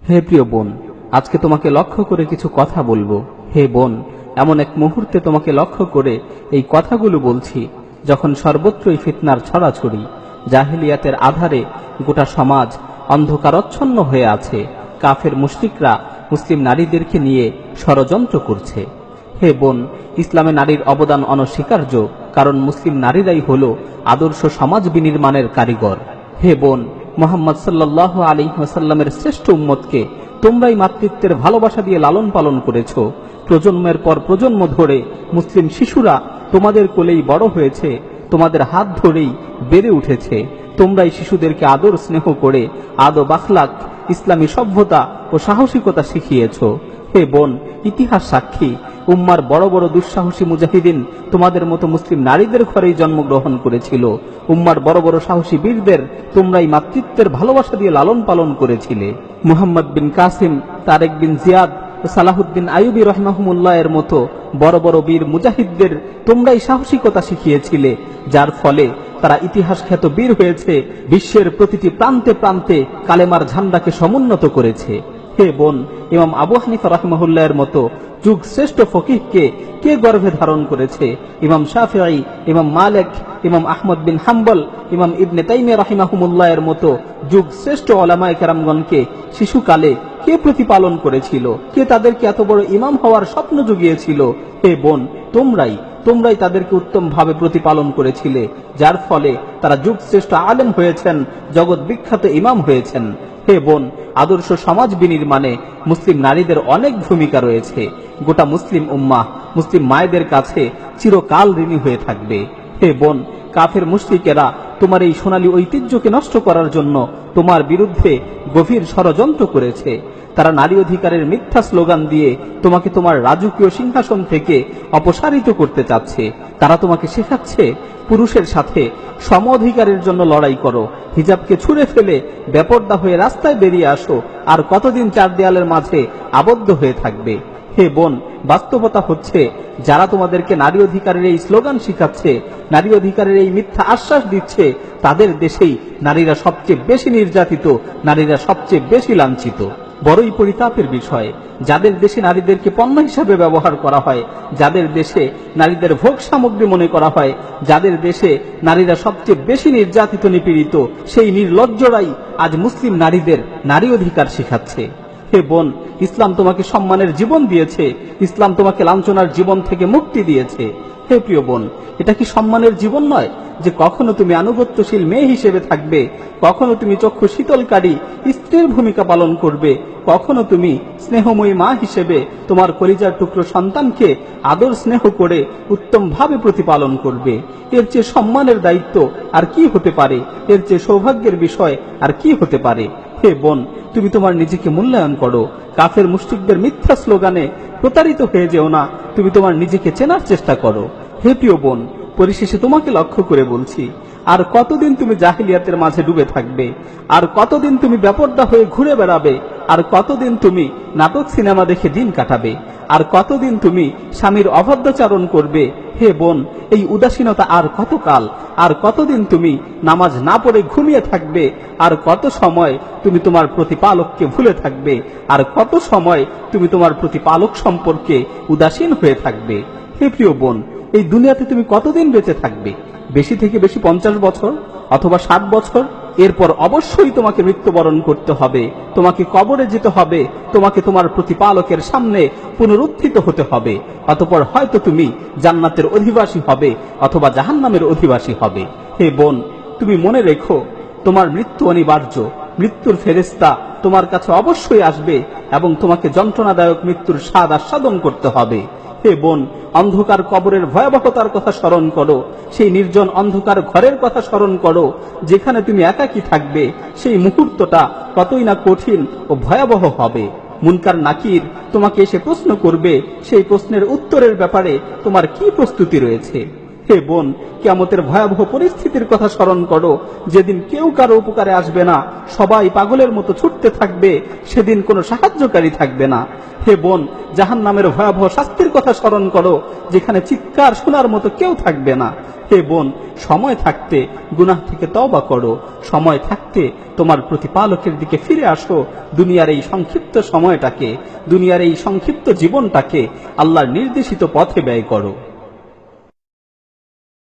হে প্রিয় বোন, আজকে তোমাকে লক্ষ্য করে কিছু কথা বলবো। হে বোন, এমন এক মুহূর্তে তোমাকে লক্ষ্য করে এই কথাগুলো বলছি যখন সর্বত্রই ফিতনার ছড়াছড়ি, জাহেলিয়াতের আধারে গোটা সমাজ অন্ধকারচ্ছন্ন হয়ে আছে। কাফের মুশরিকরা মুসলিম নারীদেরকে নিয়ে ষড়যন্ত্র করছে। হে বোন, ইসলামে নারীর অবদান অনস্বীকার্য, কারণ মুসলিম নারীরাই হলো আদর্শ সমাজ বিনির্মাণের কারিগর। হে বোন, মুহাম্মদ সাল্লাল্লাহু আলাইহি ওয়াসাল্লামের শ্রেষ্ঠ উম্মতকে তোমরাই মাতৃত্বের ভালোবাসা দিয়ে লালন পালন করেছো। প্রজন্মের পর প্রজন্ম ধরে মুসলিম শিশুরা তোমাদের কোলেই বড় হয়েছে, তোমাদের হাত ধরেই বেড়ে উঠেছে। তোমরাই শিশুদেরকে আদর স্নেহ করে আদব আখলাক, ইসলামী সভ্যতা ও সাহসিকতা শিখিয়েছো। হে বোন, ইতিহাস সাক্ষী, উম্মার বড় বড় দুঃসাহসী মুজাহিদিন তোমাদের মতো মুসলিম নারীদের ঘরেই জন্মগ্রহণ করেছিল। উম্মার বড় বড় সাহসী বীরদের তোমরাই মাতৃত্বের ভালোবাসা দিয়ে লালন পালন করেছিলে। মুহাম্মদ বিন কাসিম, তারেক বিন জিয়াদ ও সালাহুদ্দিন আইয়ুবী রাহিমাহুমুল্লাহ এর মতো বড় বড় বীর মুজাহিদদের তোমরাই সাহসিকতা শিখিয়েছিলে, যার ফলে তারা ইতিহাস খ্যাত বীর হয়েছে, বিশ্বের প্রতিটি প্রান্তে প্রান্তে কালেমার ঝান্ডাকে সমুন্নত করেছে। হে বোন, ইমাম আবু হানিফা রাহিমাহুল্লাহ এর মতো যুগ শ্রেষ্ঠ ফকিহকে কে গর্ভে ধারণ করেছে? ইমাম শাফিঈ, ইমাম মালিক, ইমাম আহমদ বিন হাম্বল, ইমাম ইবনে তাইমিয়া রাহিমাহুমুল্লাহ এর মতো যুগ শ্রেষ্ঠ ওলামায়ে কেরামগণকে শিশুকালে কে প্রতিপালন করেছিল? কে তাদেরকে এত বড় ইমাম হওয়ার স্বপ্ন জুগিয়েছিল? হে বোন, তোমরাই তাদেরকে উত্তম ভাবে প্রতিপালন করেছিলে, যার ফলে তারা যুগ শ্রেষ্ঠ আলেম হয়েছেন, জগৎ বিখ্যাত ইমাম হয়েছেন। হে বোন, আদর্শ সমাজ বিনির্মাণে মুসলিম নারীদের অনেক ভূমিকা রয়েছে। গোটা মুসলিম উম্মাহ মুসলিম মায়েদের কাছে চিরকাল ঋণী হয়ে থাকবে। হে বোন, কাফের মুশরিকেরা তোমার এই সোনালী ঐতিহ্যকে নষ্ট করার জন্য তোমার বিরুদ্ধে গভীর ষড়যন্ত্র করেছে। তারা নারী অধিকারের মিথ্যা স্লোগান দিয়ে তোমাকে তোমার রাজকীয় সিংহাসন থেকে অপসারিত করতে চাচ্ছে। তারা তোমাকে শেখাচ্ছে পুরুষের সাথে সম অধিকারের জন্য লড়াই করো, হিজাবকে ছুঁড়ে ফেলে বেপর্দা হয়ে রাস্তায় বেরিয়ে আসো। আর কতদিন চার দেয়ালের মাঝে আবদ্ধ হয়ে থাকবে? হে বোন, বাস্তবতা হচ্ছে যারা তোমাদেরকে নারী অধিকারের এই স্লোগান শিখাচ্ছে, নারী অধিকারের এই মিথ্যা আশ্বাস দিচ্ছে, তাদের দেশেই নারীরা সবচেয়ে বেশি নির্যাতিত, নারীরা সবচেয়ে বেশি লাঞ্ছিত। বড়ই পরিতাপের বিষয়, যাদের দেশে নারীদেরকে পণ্য হিসাবে ব্যবহার করা হয়, যাদের দেশে নারীদের ভোগ সামগ্রী মনে করা হয়, যাদের দেশে নারীরা সবচেয়ে বেশি নির্যাতিত নিপীড়িত, সেই নির্লজ্জরাই আজ মুসলিম নারীদের নারী অধিকার শেখাচ্ছে। হে বোন, ইসলাম তোমাকে সম্মানের জীবন দিয়েছে, ইসলাম তোমাকে লাঞ্ছনার জীবন থেকে মুক্তি দিয়েছে। হে প্রিয় বোন, এটা কি সম্মানের জীবন নয় যে কখনো তুমি আনুগত্যশীল মেয়ে হিসেবে থাকবে, কখনো তুমি চক্ষু শীতলকারী স্ত্রীর ভূমিকা পালন করবে, কখনো তুমি স্নেহময়ী মা হিসেবে তোমার কলিজার টুকরো সন্তানকে আদর স্নেহ করে উত্তম ভাবে প্রতিপালন করবে? এর চেয়ে সম্মানের দায়িত্ব আর কি হতে পারে? এর চেয়ে সৌভাগ্যের বিষয় আর কি হতে পারে? হে বোন, তুমি তোমার নিজেকে মূল্যায়ন করো, কাফের মুশরিকদের মিথ্যা স্লোগানে প্রতারিত হয়ে যেও না, তুমি তোমার নিজেকে চেনার চেষ্টা করো। হে প্রিয় বোন, পরিশেষে তোমাকে লক্ষ্য করে বলছি, আর কতদিন তুমি জাহিলিয়াতের মাঝে ডুবে থাকবে? আর কতদিন তুমি বেপর্দা হয়ে ঘুরে বেড়াবে? আর কতদিন তুমি নাটক সিনেমা দেখে দিন কাটাবে? আর কতদিন তুমি স্বামীর অভদ্রাচরণ করবে? হে বোন, এই উদাসীনতা আর কতকাল? আর কতদিন তুমি নামাজ না পড়ে ঘুমিয়ে থাকবে? আর কত সময় তুমি তোমার প্রতিপালককে ভুলে থাকবে? আর কত সময় তুমি তোমার প্রতিপালক সম্পর্কে উদাসীন হয়ে থাকবে? হে প্রিয় বোন, এই দুনিয়াতে তুমি কতদিন বেঁচে থাকবে? বেশি থেকে বেশি 50 বছর অথবা 60 বছর। এরপর অবশ্যই তোমাকে মৃত্যুবরণ করতে হবে, তোমাকে কবরে যেতে হবে, তোমাকে তোমার প্রতিপালকের সামনে পুনরুত্থিত হতে হবে। অতঃপর হয়তো তুমি জান্নাতের অধিবাসী হবে অথবা জাহান্নামের অধিবাসী হবে। হে বোন, তুমি মনে রেখো, তোমার মৃত্যু অনিবার্য। মৃত্যুর ফেরেশতা তোমার কাছে অবশ্যই আসবে এবং তোমাকে যন্ত্রণাদায়ক মৃত্যুর স্বাদ আস্বাদন করতে হবে। হে বোন, অন্ধকার কবরের ভয়াবহতার কথা স্মরণ করো, সেই নির্জন অন্ধকার ঘরের কথা স্মরণ করো যেখানে তুমি একাকী থাকবে। সেই মুহূর্তটা কতই না কঠিন ও ভয়াবহ হবে। মুনকার নাকির তোমাকে এসে প্রশ্ন করবে, সেই প্রশ্নের উত্তরের ব্যাপারে তোমার কি প্রস্তুতি রয়েছে? হে বোন, কিয়ামতের ভয়াবহ পরিস্থিতির কথা স্মরণ করো, যেদিন কেউ কারো উপকারে আসবে না, সবাই পাগলের মতো ছুটতে থাকবে, সেদিন কোনো সাহায্যকারী থাকবে না। হে বোন, জাহান্নামের ভয়াবহ শাস্তির কথা স্মরণ করো, যেখানে চিৎকার শোনার মতো কেউ থাকবে না। হে বোন, সময় থাকতে গুনাহ থেকে তওবা করো, সময় থাকতে তোমার প্রতিপালকের দিকে ফিরে আসো। দুনিয়ার এই সংক্ষিপ্ত সময়টাকে, দুনিয়ার এই সংক্ষিপ্ত জীবনটাকে আল্লাহর নির্দেশিত পথে ব্যয় করো।